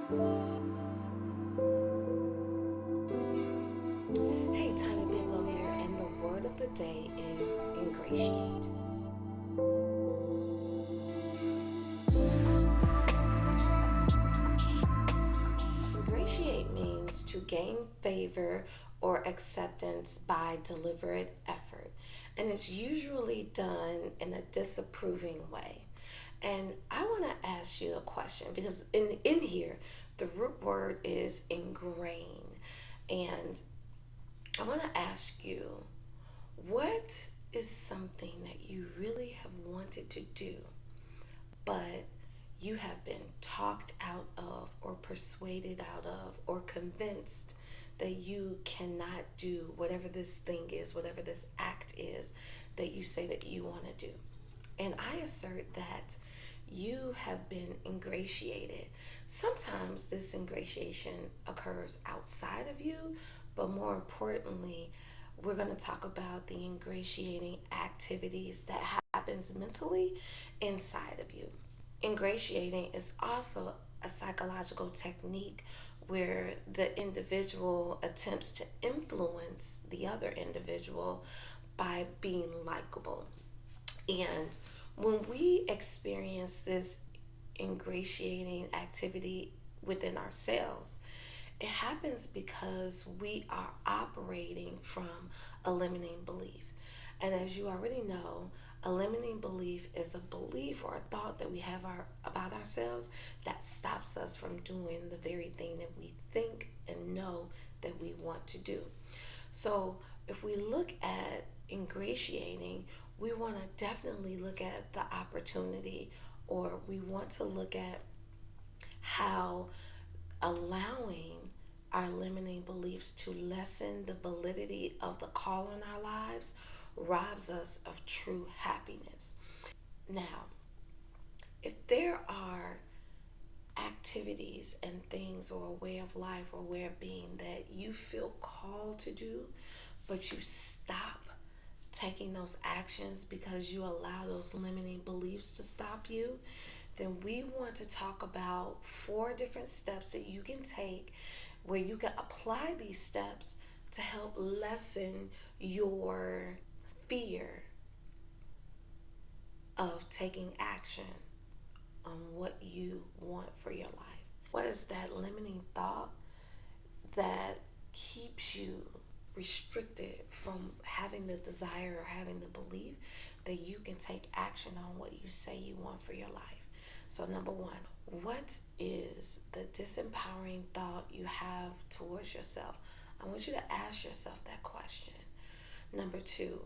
Hey, Tiny Bigelow here, and the word of the day is ingratiate. Ingratiate means to gain favor or acceptance by deliberate effort, and it's usually done in a disapproving way. And I want to ask you a question because in here, the root word is ingrain. And I want to ask you, what is something that you really have wanted to do, but you have been talked out of, or persuaded out of, or convinced that you cannot do whatever this thing is, whatever this act is that you say that you want to do? And I assert that you have been ingratiated. Sometimes this ingratiation occurs outside of you, but more importantly, we're going to talk about the ingratiating activities that happens mentally inside of you. Ingratiating is also a psychological technique where the individual attempts to influence the other individual by being likable. And when we experience this ingratiating activity within ourselves, it happens because we are operating from a limiting belief. And as you already know, a limiting belief is a belief or a thought that we have about ourselves that stops us from doing the very thing that we think and know that we want to do. So if we look at ingratiating, we want to definitely look at the opportunity, or we want to look at how allowing our limiting beliefs to lessen the validity of the call in our lives robs us of true happiness. Now, if there are activities and things or a way of life or a way of being that you feel called to do, but you stop taking those actions because you allow those limiting beliefs to stop you, then we want to talk about 4 different steps that you can take where you can apply these steps to help lessen your fear of taking action on what you want for your life. What is that limiting thought that keeps you restricted from having the desire or having the belief that you can take action on what you say you want for your life? So number 1, what is the disempowering thought you have towards yourself? I want you to ask yourself that question. Number 2,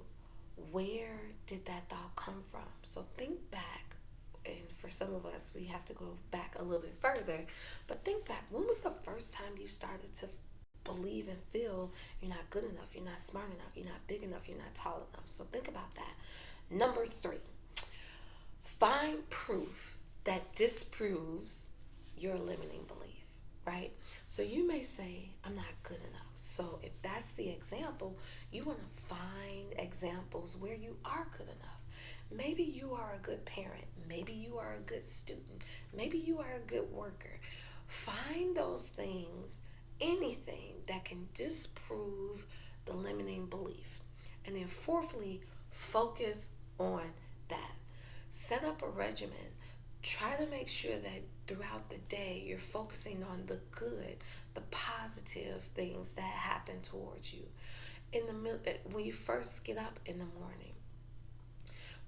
where did that thought come from? So think back, and for some of us, we have to go back a little bit further, but think back, when was the first time you started to believe and feel you're not good enough, you're not smart enough, you're not big enough, you're not tall enough? So think about that. Number 3, find proof that disproves your limiting belief, right? So you may say, I'm not good enough. So if that's the example, you want to find examples where you are good enough. Maybe you are a good parent. Maybe you are a good student. Maybe you are a good worker. Find those things, anything that can disprove the limiting belief. And then fourthly, focus on that. Set up a regimen. Try to make sure that throughout the day you're focusing on the good, the positive things that happen towards you. When you first get up in the morning,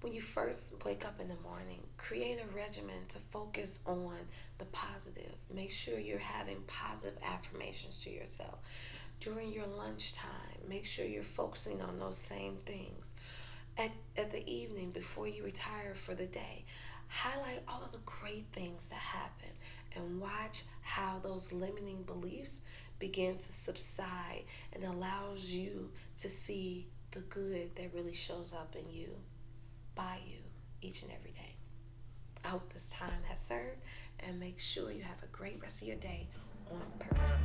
when you first wake up in the morning, create a regimen to focus on the positive. Make sure you're having positive affirmations to yourself. During your lunchtime, make sure you're focusing on those same things. At the evening, before you retire for the day, highlight all of the great things that happen and watch how those limiting beliefs begin to subside and allows you to see the good that really shows up in you, by you, each and every day. I hope this time has served, and make sure you have a great rest of your day on purpose.